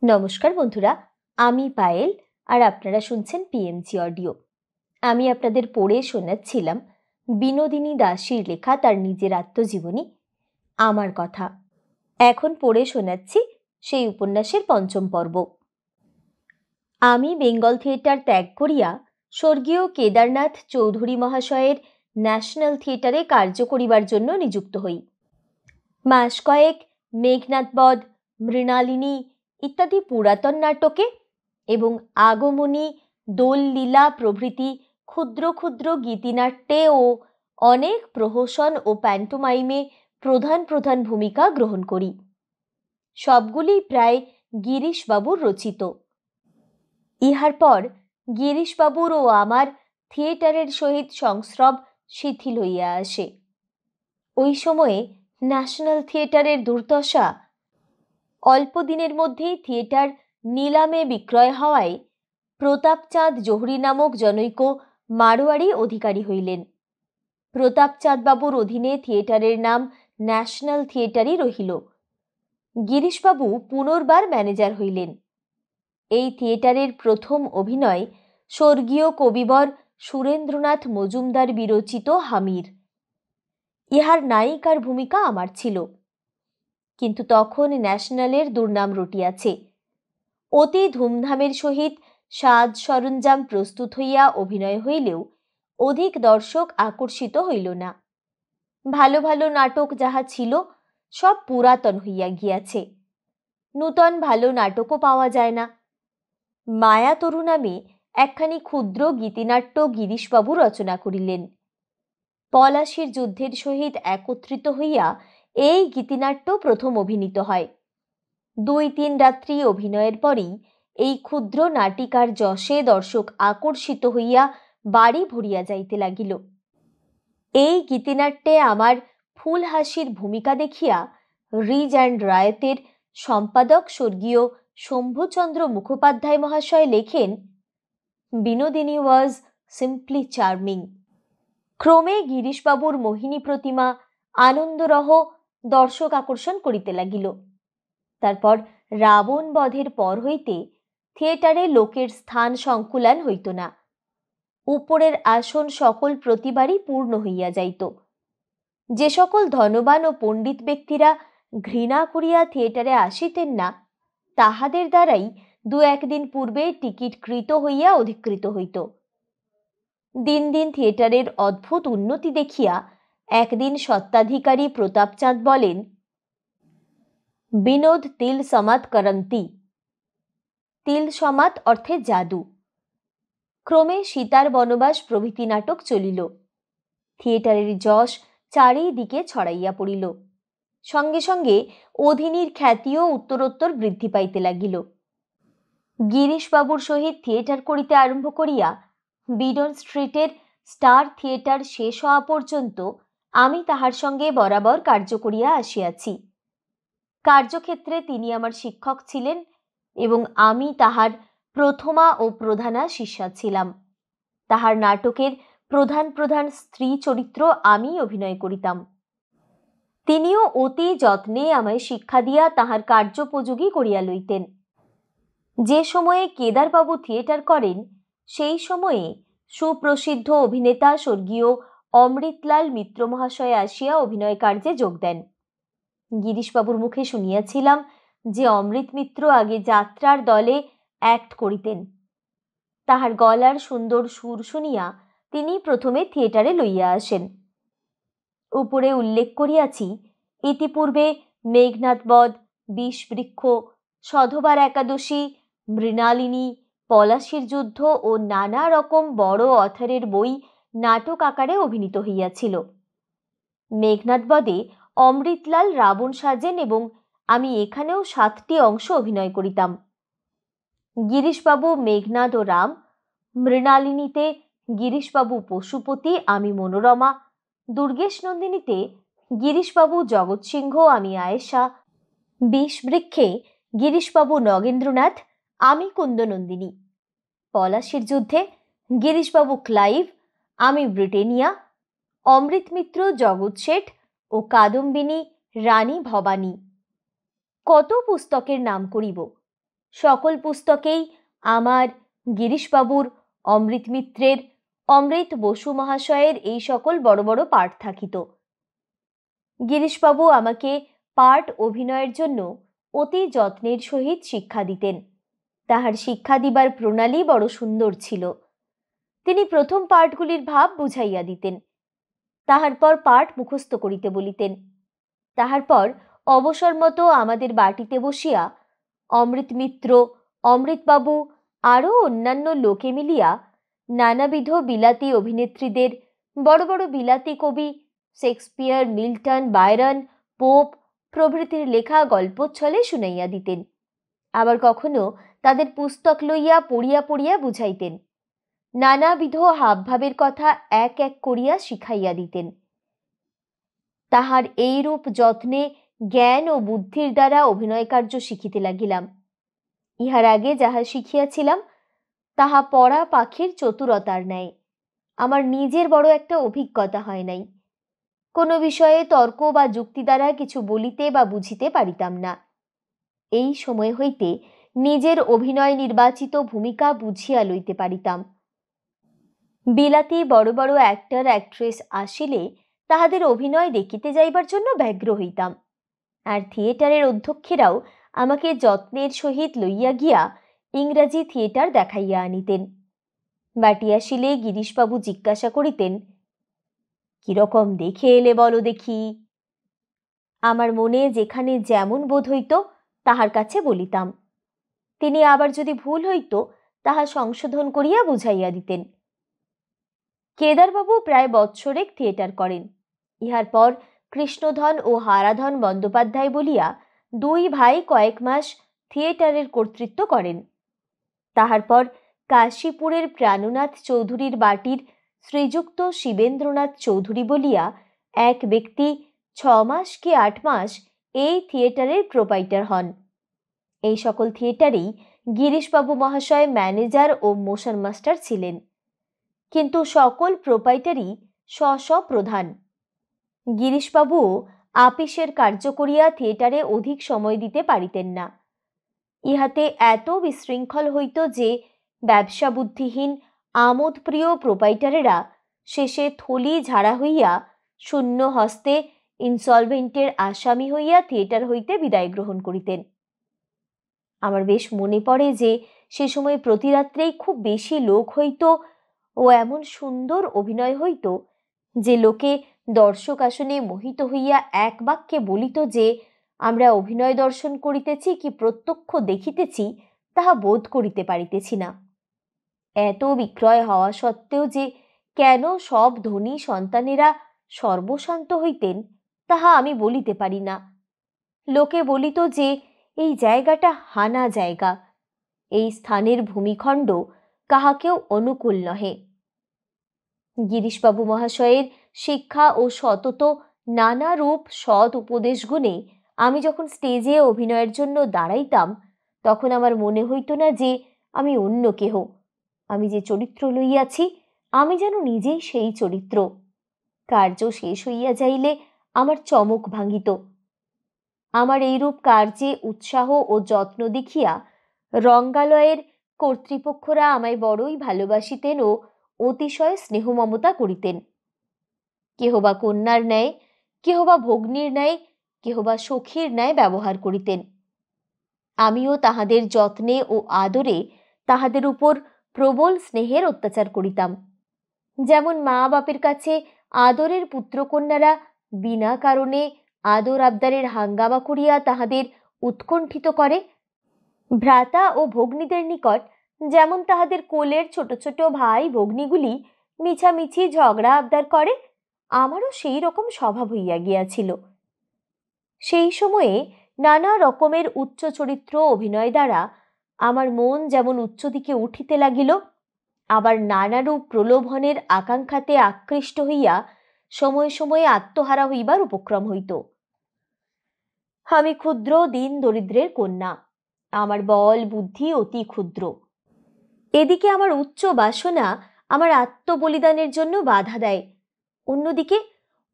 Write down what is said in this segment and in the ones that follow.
নমস্কার বন্ধুরা, আমি পায়েল আর আপনারা শুনছেন পিএমজি অডিও। আমি আপনাদের পড়ে শোনাচ্ছিলাম বিনোদিনী দাসীর লেখা তার নিজের আত্মজীবনী আমার কথা। এখন পড়ে শোনাচ্ছি সেই উপন্যাসের পঞ্চম পর্ব। আমি বেঙ্গল থিয়েটার ত্যাগ করিয়া স্বর্গীয় কেদারনাথ চৌধুরী মহাশয়ের ন্যাশনাল থিয়েটারে কার্য করিবার জন্য নিযুক্ত হই। মাস কয়েক মেঘনাদ বধ, মৃণালিনী ইত্যাদি পুরাতন নাটকে এবং আগমনী, দোল লীলা প্রভৃতি ক্ষুদ্র ক্ষুদ্র গীতিনাট্যে ও অনেক প্রহসন ও প্যান্টোমাইমে প্রধান প্রধান ভূমিকা গ্রহণ করি। সবগুলি প্রায় গিরিশবাবুর রচিত। ইহার পর গিরিশবাবুর ও আমার থিয়েটারের সহিত সংস্রব শিথিল হইয়া আসে। ওই সময়ে ন্যাশনাল থিয়েটারের দুর্দশা। অল্প দিনের মধ্যেই থিয়েটার নিলামে বিক্রয় হওয়ায় প্রতাপচাঁদ জহুরি নামক জনৈক মারোয়ারি অধিকারী হইলেন। প্রতাপচাঁদ বাবুর অধীনে থিয়েটারের নাম ন্যাশনাল থিয়েটারই রহিল। গিরিশবাবু পুনর্বার ম্যানেজার হইলেন। এই থিয়েটারের প্রথম অভিনয় স্বর্গীয় কবিবর সুরেন্দ্রনাথ মজুমদার বিরচিত হামির। ইহার নায়িকার ভূমিকা আমার ছিল। কিন্তু তখন ন্যাশনালের দুর্নাম রটিয়াছে। অতি ধুমধামের সহিত সাজ সরঞ্জাম প্রস্তুত হইয়া অভিনয় হইলেও অধিক দর্শক আকর্ষিত হইল না। ভালো ভালো নাটক যাহা ছিল সব পুরাতন হইয়া গিয়াছে। নূতন ভালো নাটকও পাওয়া যায় না। মায়াতরু নামে একখানি ক্ষুদ্র গীতিনাট্য গিরিশবাবু রচনা করিলেন। পলাশীর যুদ্ধের সহিত একত্রিত হইয়া এই গীতিনাট্য প্রথম অভিনীত হয়। 2-3 রাত্রি অভিনয়ের পরেই এই ক্ষুদ্র নাটিকার যশে দর্শক আকর্ষিত হইয়া বাড়ি ভরিয়া যাইতে লাগিল। এই গীতিনাট্যে আমার ফুল হাসির ভূমিকা দেখিয়া রিজ অ্যান্ড রায়তের সম্পাদক স্বর্গীয় শম্ভুচন্দ্র মুখোপাধ্যায় মহাশয় লেখেন, বিনোদিনী ওয়াজ সিম্পলি চার্মিং। ক্রমে গিরিশবাবুর মোহিনী প্রতিমা আনন্দরহ দর্শক আকর্ষণ করিতে লাগিল। তারপর রাবণ বধের পর হইতে থিয়েটারে লোকের স্থান সংকুলান হইত না। উপরের আসন সকল প্রতিবারই পূর্ণ হইয়া যাইত। যে সকল ধনবান ও পণ্ডিত ব্যক্তিরা ঘৃণা করিয়া থিয়েটারে আসিতেন না, তাহাদের দ্বারাই 2-1 দিন পূর্বে টিকিট কৃত হইয়া অধিকৃত হইত। দিন দিন থিয়েটারের অদ্ভুত উন্নতি দেখিয়া একদিন স্বত্বাধিকারী প্রতাপচাঁদ বলেন, বিনোদ তিল সমাত করন্তি। তিল সমাত অর্থে জাদু। ক্রমে সীতার বনবাস প্রভৃতি নাটক চলিল। থিয়েটারের যশ চারিদিকে ছড়াইয়া পড়িল। সঙ্গে সঙ্গে অধিনীর খ্যাতিও উত্তরোত্তর বৃদ্ধি পাইতে লাগিল। গিরিশবাবুর সহিত থিয়েটার করিতে আরম্ভ করিয়া বিডন স্ট্রিটের স্টার থিয়েটার শেষ হওয়া পর্যন্ত আমি তাহার সঙ্গে বরাবর কার্য করিয়া আসিয়াছি। কার্যক্ষেত্রে তিনি আমার শিক্ষক ছিলেন এবং আমি তাহার প্রথমা ও প্রধানা শিষ্যা ছিলাম। তাহার নাটকের প্রধান প্রধান স্ত্রী চরিত্র আমি অভিনয় করিতাম। তিনিও অতি যত্নে আমায় শিক্ষা দিয়া তাহার কার্যোপযোগী করিয়া লইতেন। যে সময়ে কেদারবাবু থিয়েটার করেন সেই সময়ে সুপ্রসিদ্ধ অভিনেতা স্বর্গীয় অমৃতলাল মিত্র মহাশয় আসিয়া অভিনয় কার্যে যোগ দেন। গিরিশবাবুর মুখে শুনিয়াছিলাম যে অমৃত মিত্র আগে যাত্রার দলে অ্যাক্ট করিতেন। তাহার গলার সুন্দর সুর শুনিয়া তিনি প্রথমে থিয়েটারে লইয়া আসেন। উপরে উল্লেখ করিয়াছি, ইতিপূর্বে মেঘনাদ বধ, বিষবৃক্ষ, সধবার একাদশী, মৃণালিনী, পলাশীর যুদ্ধ ও নানা রকম বড় অথারের বই নাটক আকারে অভিনীত হইয়াছিল। মেঘনাদ বধে অমৃতলাল রাবণ সাজেন এবং আমি এখানেও 7টি অংশ অভিনয় করিতাম। গিরিশবাবু মেঘনাদ ও রাম, মৃণালিনীতে গিরিশবাবু পশুপতি, আমি মনোরমা, দুর্গেশ নন্দিনীতে গিরিশবাবু জগৎ সিংহ, আমি আয়েশা, বিষবৃক্ষে গিরিশবাবু নগেন্দ্রনাথ, আমি কুন্দনন্দিনী, পলাশীর যুদ্ধে গিরিশবাবু ক্লাইভ, আমি ব্রিটেনিয়া, অমৃত মিত্র জগৎ শেঠ ও কাদম্বিনী রানী ভবানী। কত পুস্তকের নাম করিব। সকল পুস্তকেই আমার, গিরিশবাবুর, অমৃত মিত্রের, অমৃত বসু মহাশয়ের এই সকল বড় বড় পাঠ থাকিত। গিরিশবাবু আমাকে পাঠ অভিনয়ের জন্য অতি যত্নের সহিত শিক্ষা দিতেন। তাহার শিক্ষা দিবার প্রণালী বড় সুন্দর ছিল। তিনি প্রথম পাঠগুলির ভাব বুঝাইয়া দিতেন, তাহার পর পাঠ মুখস্থ করিতে বলিতেন। তাহার পর অবসর মতো আমাদের বাটিতে বসিয়া অমৃত মিত্র, অমৃতবাবু আরও অন্যান্য লোকে মিলিয়া নানাবিধ বিলাতী অভিনেত্রীদের, বড় বড় বিলাতী কবি শেক্সপিয়ার, মিল্টন, বায়রন, পোপ প্রভৃতির লেখা গল্পচ্ছলে শুনাইয়া দিতেন। আবার কখনো তাদের পুস্তক লইয়া পড়িয়া পড়িয়া বুঝাইতেন। নানাবিধ হাবভাবের কথা এক এক করিয়া শিখাইয়া দিতেন। তাহার এইরূপ যত্নে জ্ঞান ও বুদ্ধির দ্বারা অভিনয় কার্য শিখিতে লাগিলাম। ইহার আগে যাহা শিখিয়াছিলাম তাহা পড়া পাখির চতুরতার ন্যায়। আমার নিজের বড় একটা অভিজ্ঞতা হয় নাই। কোনো বিষয়ে তর্ক বা যুক্তি দ্বারা কিছু বলিতে বা বুঝিতে পারিতাম না। এই সময় হইতে নিজের অভিনয় নির্বাচিত ভূমিকা বুঝিয়া লইতে পারিতাম। বিলাতী বড় বড় অ্যাক্টর অ্যাক্ট্রেস আসিলে তাহাদের অভিনয় দেখিতে যাইবার জন্য ব্যগ্র হইতাম। আর থিয়েটারের অধ্যক্ষেরাও আমাকে যত্নের সহিত লইয়া গিয়া ইংরাজি থিয়েটার দেখাইয়া আনিতেন। বাটি আসিলে গিরিশবাবু জিজ্ঞাসা করিতেন, কিরকম দেখে এলে বলো দেখি। আমার মনে যেখানে যেমন বোধ হইত তাহার কাছে বলিতাম। তিনি আবার যদি ভুল হইত তাহা সংশোধন করিয়া বুঝাইয়া দিতেন। কেদারবাবু প্রায় বৎসরেক থিয়েটার করেন। ইহার পর কৃষ্ণধন ও হারাধন বন্দ্যোপাধ্যায় বলিয়া দুই ভাই কয়েক মাস থিয়েটারের কর্তৃত্ব করেন। তাহার পর কাশীপুরের প্রাণনাথ চৌধুরীর বাটির শ্রীযুক্ত শিবেন্দ্রনাথ চৌধুরী বলিয়া এক ব্যক্তি 6 মাস কি 8 মাস এই থিয়েটারের প্রোপাইটার হন। এই সকল থিয়েটারেই গিরিশবাবু মহাশয় ম্যানেজার ও মোশন মাস্টার ছিলেন। কিন্তু সকল প্রোপাইটারই স্ব প্রধান। গিরিশবাবুও আপিসের কার্য করিয়া থিয়েটারে অধিক সময় দিতে পারিতেন না। ইহাতে এত বিশৃঙ্খল হইত যে ব্যবসা বুদ্ধিহীন আমোদপ্রিয় প্রোপাইটারেরা শেষে থলি ঝাড়া হইয়া শূন্য হস্তে ইনসলভেন্টের আসামি হইয়া থিয়েটার হইতে বিদায় গ্রহণ করিতেন। আমার বেশ মনে পড়ে যে সে সময় প্রতি রাত্রেই খুব বেশি লোক হইত ও এমন সুন্দর অভিনয় হইত যে লোকে দর্শক আসনে মোহিত হইয়া এক বাক্যে বলিত যে আমরা অভিনয় দর্শন করিতেছি কি প্রত্যক্ষ দেখিতেছি তাহা বোধ করিতে পারিতেছি না। এত বিক্রয় হওয়া সত্ত্বেও যে কেন সব ধনী সন্তানেরা সর্বশান্ত হইতেন তাহা আমি বলিতে পারি না। লোকে বলিত যে এই জায়গাটা হানা জায়গা, এই স্থানের ভূমিখণ্ড কাহাকেও অনুকূল নহে। গিরিশবাবু মহাশয়ের শিক্ষা ও সতত নানা রূপ সৎ উপদেশ গুণে আমি যখন স্টেজে অভিনয়ের জন্য দাঁড়াইতাম তখন আমার মনে হইত না যে আমি অন্য কেহ। আমি যে চরিত্র লইয়াছি আমি যেন নিজেই সেই চরিত্র। কার্য শেষ হইয়া যাইলে আমার চমক ভাঙিত। আমার এইরূপ কার্যে উৎসাহ ও যত্ন দেখিয়া রঙ্গালয়ের কর্তৃপক্ষরা আমায় বড়ই ভালোবাসিতেন ও অতিশয় স্নেহ মমতা করিতেন। কেহ বা কন্যার ন্যায়, কেহ বা ভগ্নীর ন্যায়, কেহ বা সখীর ন্যায় ব্যবহার করিতেন। আমিও তাহাদের যত্নে ও আদরে তাহাদের উপর প্রবল স্নেহের অত্যাচার করিতাম। যেমন মা বাপের কাছে আদরের পুত্রকন্যারা বিনা কারণে আদর আবদারের হাঙ্গামা করিয়া তাহাদের উৎকণ্ঠিত করে, ভ্রাতা ও ভগ্নীদের নিকট যেমন তাহাদের কোলের ছোট ছোট ভাই ভগ্নীগুলি মিছামিছি ঝগড়া আবদার করে, আমারও সেই রকম স্বভাব হইয়া গিয়াছিল। সেই সময়ে নানা রকমের উচ্চ চরিত্র অভিনয় দ্বারা আমার মন যেমন উচ্চ দিকে উঠিতে লাগিল, আবার নানারূপ প্রলোভনের আকাঙ্ক্ষাতে আকৃষ্ট হইয়া সময়ে সময়ে আত্মহারা হইবার উপক্রম হইত। আমি ক্ষুদ্র দিন দরিদ্রের কন্যা, আমার বল বুদ্ধি অতি ক্ষুদ্র। এদিকে আমার উচ্চ বাসনা আমার আত্মবলিদানের জন্য বাধা দেয়, অন্যদিকে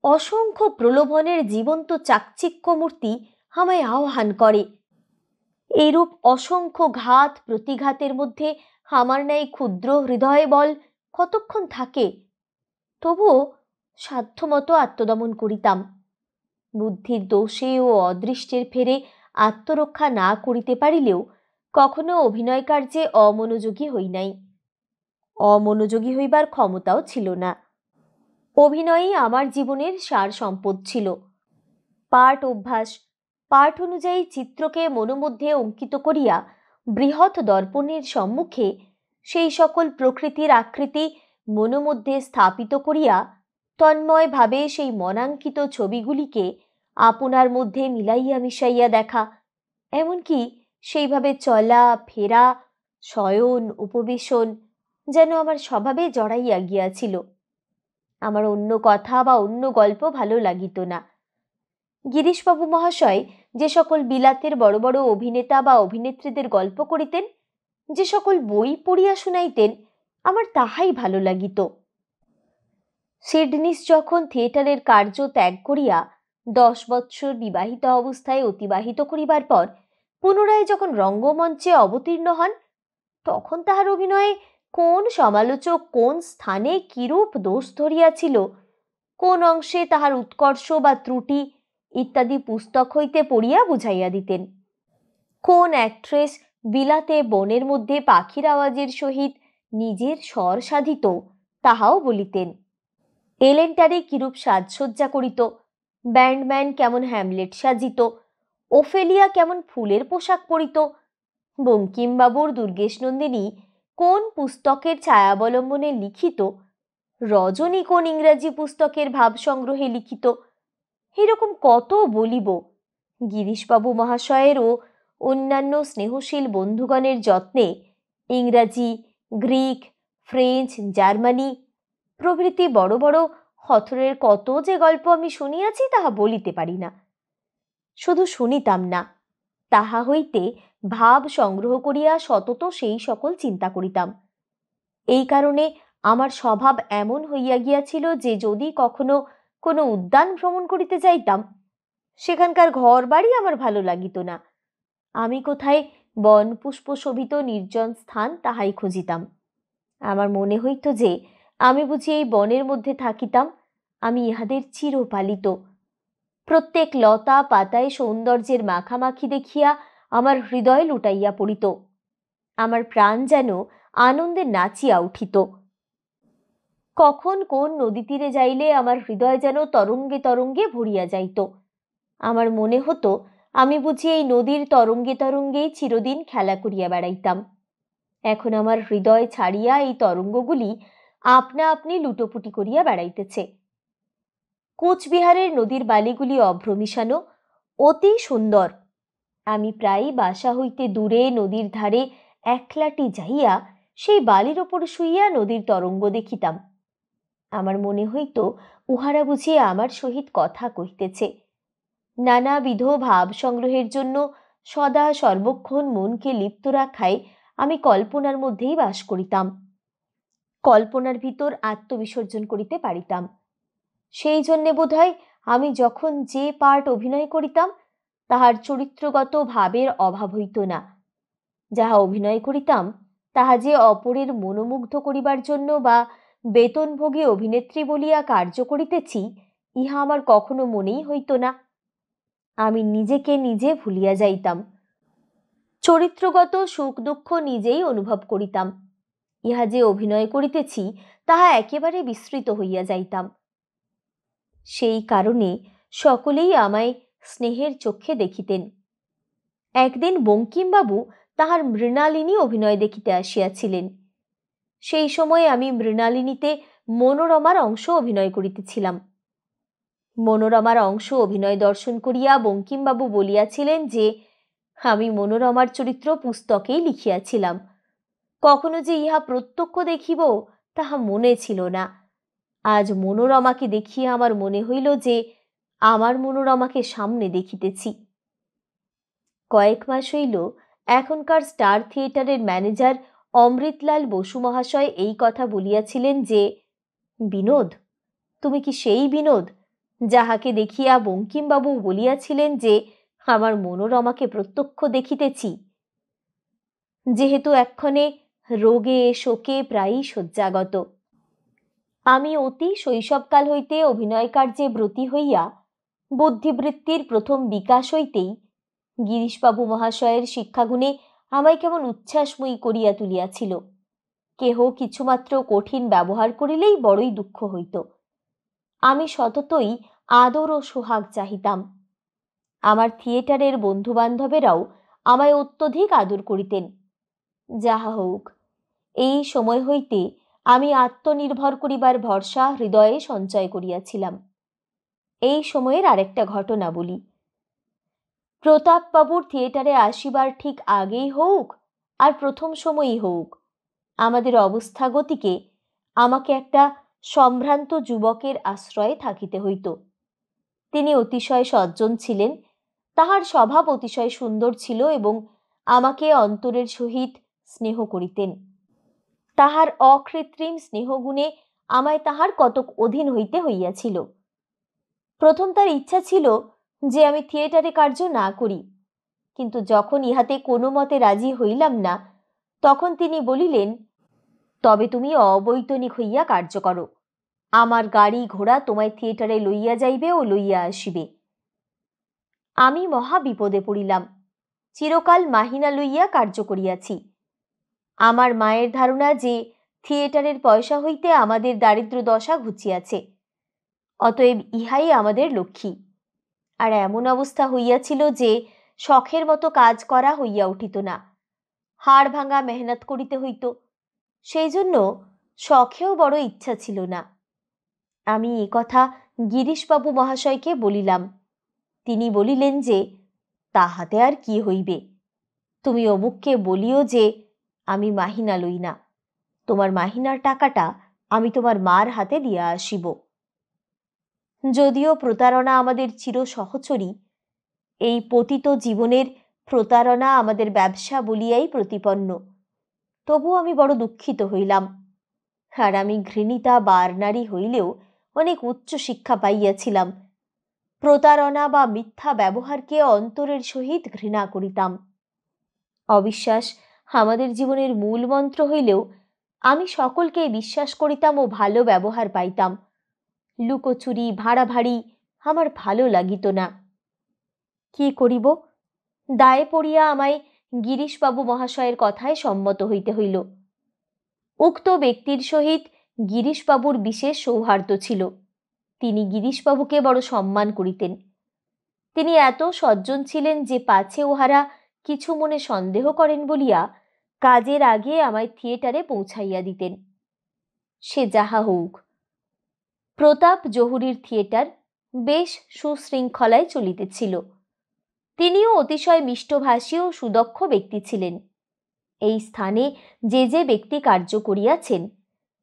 অসংখ্য প্রলোভনের জীবন্ত চাকচিক্য মূর্তি আমায় আহ্বান করে। এইরূপ অসংখ্য ঘাত প্রতিঘাতের মধ্যে আমার ন্যায় ক্ষুদ্র হৃদয় বল কতক্ষণ থাকে? তবুও সাধ্যমতো আত্মদমন করিতাম। বুদ্ধির দোষে ও অদৃষ্টের ফেরে আত্মরক্ষা না করিতে পারিলেও কখনো অভিনয় কার্যে অমনোযোগী হই নাই। অমনোযোগী হইবার ক্ষমতাও ছিল না। অভিনয়ই আমার জীবনের সার সম্পদ ছিল। পাঠ অভ্যাস, পাঠ অনুযায়ী চিত্রকে মনোমধ্যে অঙ্কিত করিয়া বৃহৎ দর্পণের সম্মুখে সেই সকল প্রকৃতির আকৃতি মনোমধ্যে স্থাপিত করিয়া তন্ময়ভাবে সেই মনাঙ্কিত ছবিগুলিকে আপনার মধ্যে মিলাইয়া মিশাইয়া দেখা, এমনকি সেইভাবে চলা ফেরা, শয়ন উপবেশন যেন আমার স্বভাবে জড়াইয়া গিয়াছিল। আমার অন্য কথা বা অন্য গল্প ভালো লাগিত না। গিরিশবাবু মহাশয় যে সকল বিলাতের বড় বড় অভিনেতা বা অভিনেত্রীদের গল্প করিতেন, যে সকল বই পড়িয়া শুনাইতেন, আমার তাহাই ভালো লাগিত। সিডনিস যখন থিয়েটারের কার্য ত্যাগ করিয়া 10 বৎসর বিবাহিত অবস্থায় অতিবাহিত করিবার পর পুনরায় যখন রঙ্গমঞ্চে অবতীর্ণ হন, তখন তাহার অভিনয়ে কোন সমালোচক কোন স্থানে কিরূপ দোষ ধরিয়াছিল, কোন অংশে তাহার উৎকর্ষ বা ত্রুটি ইত্যাদি পুস্তক হইতে পড়িয়া বুঝাইয়া দিতেন। কোন অ্যাক্ট্রেস বিলাতে বনের মধ্যে পাখির আওয়াজের সহিত নিজের স্বর সাধিত, তাহাও বলিতেন। এলেন্টারে কিরূপ সাজসজ্জা করিত, ব্যান্ডম্যান কেমন হ্যামলেট সাজিত, ওফেলিয়া কেমন ফুলের পোশাক পরিত, বঙ্কিমবাবুর দুর্গেশনন্দিনী কোন পুস্তকের ছায়াবলম্বনে লিখিত, রজনী কোন ইংরাজি পুস্তকের ভাব সংগ্রহে লিখিত, এরকম কত বলিব। গিরিশবাবু মহাশয়ের ও অন্যান্য স্নেহশীল বন্ধুগণের যত্নে ইংরাজি, গ্রিক, ফ্রেঞ্চ, জার্মানি প্রভৃতি বড় বড় হথরের কত যে গল্প আমি শুনিয়াছি তাহা বলিতে পারি না। শুধু শুনিতাম না, তাহা হইতে ভাব সংগ্রহ করিয়া সতত সেই সকল চিন্তা করিতাম। এই কারণে আমার স্বভাব এমন হইয়া গিয়াছিল যে যদি কখনো কোনো উদ্যান ভ্রমণ করিতে যাইতাম, সেখানকার ঘর বাড়ি আমার ভালো লাগিত না। আমি কোথায় বন পুষ্প শোভিত নির্জন স্থান তাহাই খুঁজিতাম। আমার মনে হইত যে আমি বুঝি এই বনের মধ্যে থাকিতাম, আমি ইহাদের চিরপালিত। প্রত্যেক লতা পাতায় সৌন্দর্যের মাখামাখি দেখিয়া আমার হৃদয় লুটাইয়া পড়িত। আমার প্রাণ যেন আনন্দে নাচিয়া উঠিত। কখন কোন নদী তীরে যাইলে আমার হৃদয় যেন তরঙ্গে তরঙ্গে ভরিয়া যাইত। আমার মনে হতো আমি বুঝি এই নদীর তরঙ্গে তরঙ্গেই চিরদিন খেলা করিয়া বেড়াইতাম। এখন আমার হৃদয় ছাড়িয়া এই তরঙ্গগুলি আপনা আপনি লুটোপুটি করিয়া বেড়াইতেছে। কোচবিহারের নদীর বালিগুলি অভ্র মিশানো, অতি সুন্দর। আমি প্রায়ই বাসা হইতে দূরে নদীর ধারে একলাটি যাইয়া সেই বালির ওপর শুইয়া নদীর তরঙ্গ দেখিতাম। আমার মনে হইত উহারা বুঝিয়ে আমার সহিত কথা কহিতেছে। নানাবিধ ভাব সংগ্রহের জন্য সদা সর্বক্ষণ মনকে লিপ্ত রাখায় আমি কল্পনার মধ্যেই বাস করিতাম। কল্পনার ভিতর আত্মবিসর্জন করিতে পারিতাম। সেই জন্যে বোধহয় আমি যখন যে পার্ট অভিনয় করিতাম তাহার চরিত্রগত ভাবের অভাব হইত না। যাহা অভিনয় করিতাম তাহা যে অপরের মনোমুগ্ধ করিবার জন্য বা বেতনভোগী অভিনেত্রী বলিয়া কার্য করিতেছি, ইহা আমার কখনো মনেই হইত না। আমি নিজেকে নিজে ভুলিয়া যাইতাম। চরিত্রগত সুখ দুঃখ নিজেই অনুভব করিতাম। ইহা যে অভিনয় করিতেছি তাহা একেবারে বিস্মৃত হইয়া যাইতাম। সেই কারণে সকলেই আমায় স্নেহের চক্ষে দেখিতেন। একদিন বঙ্কিমবাবু তাহার মৃণালিনী অভিনয় দেখিতে আসিয়াছিলেন। সেই সময় আমি মৃণালিনীতে মনোরমার অংশ অভিনয় করিতেছিলাম। মনোরমার অংশ অভিনয় দর্শন করিয়া বঙ্কিমবাবু বলিয়াছিলেন যে আমি মনোরমার চরিত্র পুস্তকেই লিখিয়াছিলাম। কখনো যে ইহা প্রত্যক্ষ দেখিব তাহা মনে ছিল না। আজ মনোরমাকে দেখিয়া আমার মনে হইল যে আমার মনোরমাকে সামনে দেখিতেছি। কয়েক মাস হইল এখনকার স্টার থিয়েটারের ম্যানেজার অমৃতলাল বসু মহাশয় এই কথা বলিয়াছিলেন যে, বিনোদ, তুমি কি সেই বিনোদ যাহাকে দেখিয়া বঙ্কিমবাবু বলিয়াছিলেন যে আমার মনোরমাকে প্রত্যক্ষ দেখিতেছি, যেহেতু এক্ষণে রোগে শোকে প্রায়ই শয্যাগত। আমি অতি শৈশবকাল হইতে অভিনয় কার্যে ব্রতী হইয়া বুদ্ধিবৃত্তির প্রথম বিকাশ হইতেই গিরিশবাবু মহাশয়ের শিক্ষাগুণে আমায় কেমন উচ্ছ্বাসময়ী করিয়া তুলিয়াছিল। কেহ কিছুমাত্র কঠিন ব্যবহার করিলেই বড়ই দুঃখ হইত। আমি সততই আদর ও সোহাগ চাহিতাম। আমার থিয়েটারের বন্ধুবান্ধবেরাও আমায় অত্যধিক আদর করিতেন। যাহা হোক, এই সময় হইতে আমি আত্মনির্ভর করিবার ভরসা হৃদয়ে সঞ্চয় করিয়াছিলাম। এই সময়ের আরেকটা ঘটনা বলি। প্রতাপবাবুর থিয়েটারে আসিবার ঠিক আগেই হোক আর প্রথম সময়ই হোক, আমাদের অবস্থা গতিকে আমাকে একটা সম্ভ্রান্ত যুবকের আশ্রয়ে থাকিতে হইত। তিনি অতিশয় সজ্জন ছিলেন, তাহার স্বভাব অতিশয় সুন্দর ছিল এবং আমাকে অন্তরের সহিত স্নেহ করিতেন। তাহার অকৃত্রিম স্নেহগুণে আমায় তাহার কতক অধীন হইতে হইয়াছিল। প্রথম তার ইচ্ছা ছিল যে আমি থিয়েটারে কার্য না করি, কিন্তু যখন ইহাতে কোনো মতে রাজি হইলাম না, তখন তিনি বলিলেন, তবে তুমি অবৈতনিক হইয়া কার্য করো। আমার গাড়ি ঘোড়া তোমায় থিয়েটারে লইয়া যাইবে ও লইয়া আসিবে। আমি মহা বিপদে পড়িলাম। চিরকাল মাহিনা লইয়া কার্য করিয়াছি। আমার মায়ের ধারণা যে থিয়েটারের পয়সা হইতে আমাদের দারিদ্র দশা ঘুচিয়াছে, অতএব ইহাই আমাদের লক্ষ্মী। আর এমন অবস্থা হইয়াছিল যে শখের মতো কাজ করা হইয়া উঠিত না, হাড় ভাঙা মেহনত করিতে হইত। সেই জন্য শখেও বড় ইচ্ছা ছিল না। আমি এ কথা গিরিশবাবু মহাশয়কে বলিলাম। তিনি বলিলেন যে তাহাতে আর কি হইবে, তুমি অমুককে বলিও যে আমি মাহিনা লই না, তোমার মাহিনার টাকাটা আমি তোমার মার হাতে দিয়া আসিব। যদিও প্রতারণা আমাদের চির সহচরী, এই পতিত জীবনের প্রতারণা আমাদের ব্যবসা বলিয়াই প্রতিপন্ন, তবু আমি বড় দুঃখিত হইলাম। আর আমি ঘৃণিতা বারনারী হইলেও অনেক উচ্চ শিক্ষা পাইয়াছিলাম। প্রতারণা বা মিথ্যা ব্যবহারকে অন্তরের সহিত ঘৃণা করিতাম। অবিশ্বাস আমাদের জীবনের মূল মন্ত্র হইলেও আমি সকলকে বিশ্বাস করিতাম ও ভালো ব্যবহার পাইতাম। লুকোচুরি ভাড়াভাড়ি আমার ভালো লাগিত না। কি করিব? দায়ে পড়িয়া আমায় গিরিশবাবু মহাশয়ের কথায় সম্মত হইতে হইল। উক্ত ব্যক্তির সহিত গিরিশবাবুর বিশেষ সৌহার্দ্য ছিল। তিনি গিরিশবাবুকে বড় সম্মান করিতেন। তিনি এত সজ্জন ছিলেন যে পাছে উহারা কিছু মনে সন্দেহ করেন বলিয়া কাজের আগে আমায় থিয়েটারে পৌঁছাইয়া দিতেন। সে যাহা হোক, প্রতাপ জহুরীর থিয়েটার বেশ সুশৃঙ্খলায় চলিতেছিল। তিনিও অতিশয় মিষ্টভাষী ও সুদক্ষ ব্যক্তি ছিলেন। এই স্থানে যে যে ব্যক্তি কার্য করিয়াছেন,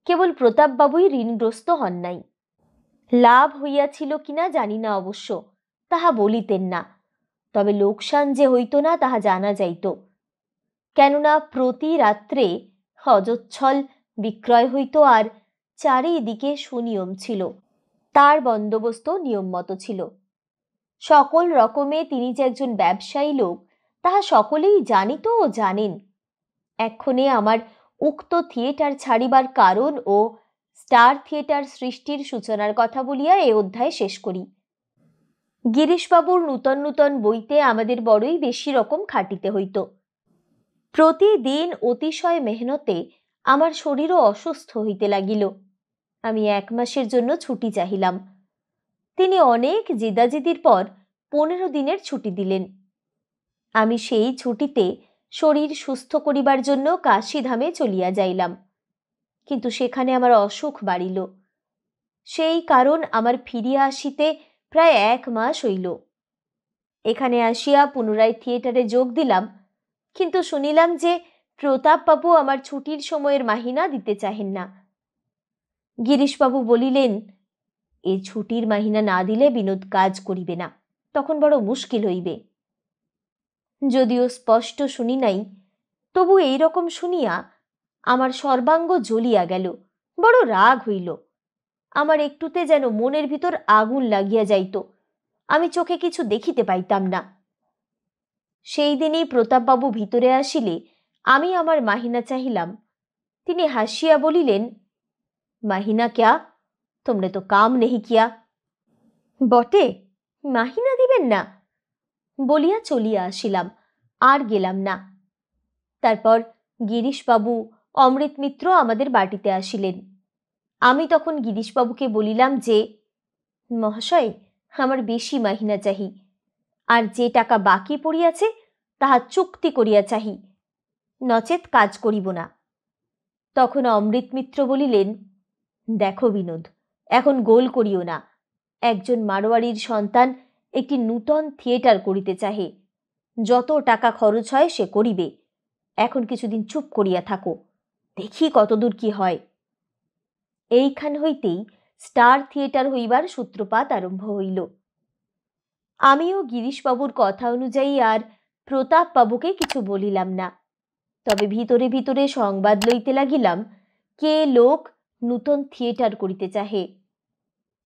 কেবল প্রতাপবাবুই ঋণগ্রস্ত হন নাই। লাভ হইয়াছিল কিনা জানি না, অবশ্য তাহা বলিতেন না, তবে লোকসান যে হইত না তাহা জানা যাইত। কেননা প্রতি রাত্রে অজচ্ছল বিক্রয় হইত আর চারিদিকে সুনিয়ম ছিল, তার বন্দোবস্ত নিয়ম মতো ছিল। সকল রকমে তিনি যে একজন ব্যবসায়ী লোক তাহা সকলেই জানিত ও জানেন। এক্ষণে আমার উক্ত থিয়েটার ছাড়িবার কারণ ও স্টার থিয়েটার সৃষ্টির সূচনার কথা বলিয়া এ অধ্যায় শেষ করি। গিরিশবাবুর নূতন নূতন বইতে আমাদের বড়ই বেশি রকম খাটিতে হইত। প্রতিদিন অতিশয় মেহনতে আমার শরীরও অসুস্থ হইতে লাগিল। আমি 1 মাসের জন্য ছুটি চাহিলাম। তিনি অনেক জেদাজেদির পর 15 দিনের ছুটি দিলেন। আমি সেই ছুটিতে শরীর সুস্থ করিবার জন্য কাশীধামে চলিয়া যাইলাম, কিন্তু সেখানে আমার অসুখ বাড়িল। সেই কারণ আমার ফিরিয়া আসিতে প্রায় 1 মাস হইল। এখানে আসিয়া পুনরায় থিয়েটারে যোগ দিলাম, কিন্তু শুনিলাম যে প্রতাপবাবু আমার ছুটির সময়ের মাহিনা দিতে চাহেন না। গিরিশবাবু বলিলেন, এই ছুটির মাহিনা না দিলে বিনোদ কাজ করিবে না, তখন বড় মুশকিল হইবে। যদিও স্পষ্ট শুনি নাই, তবু এই রকম শুনিয়া আমার সর্বাঙ্গ জ্বলিয়া গেল, বড় রাগ হইল। আমার একটুতে যেন মনের ভিতর আগুন লাগিয়া যাইত। আমি চোখে কিছু দেখিতে পাইতাম না। সেই দিনই প্রতাপবাবু ভিতরে আসিলে আমি আমার মাহিনা চাহিলাম। তিনি হাসিয়া বলিলেন, মাহিনা ক্যা, তোমরে তো কাম নেহি কিয়া। বটে, মাহিনা দিবেন না বলিয়া চলিয়া আসিলাম, আর গেলাম না। তারপর গিরিশবাবু, অমৃত মিত্র আমাদের বাটিতে আসিলেন। আমি তখন গিরিশবাবুকে বলিলাম যে, মহাশয়, আমার বেশি মাহিনা চাহি, আর যে টাকা বাকি পড়িয়াছে তাহা চুক্তি করিয়া চাহি, নচেত কাজ করিব না। তখন অমৃত মিত্র বলিলেন, দেখো বিনোদ, এখন গোল করিও না। একজন মারোয়ারির সন্তান একটি নূতন থিয়েটার করিতে চাহে, যত টাকা খরচ হয় সে করিবে। এখন কিছুদিন চুপ করিয়া থাকো, দেখি কতদূর কি হয়। এইখান হইতেই স্টার থিয়েটার হইবার সূত্রপাত আরম্ভ হইল। আমিও গিরিশবাবুর কথা অনুযায়ী আর প্রতাপবাবুকে কিছু বলিলাম না, তবে ভিতরে ভিতরে সংবাদ লইতে লাগিলাম কে লোক নূতন থিয়েটার করিতে চাহে।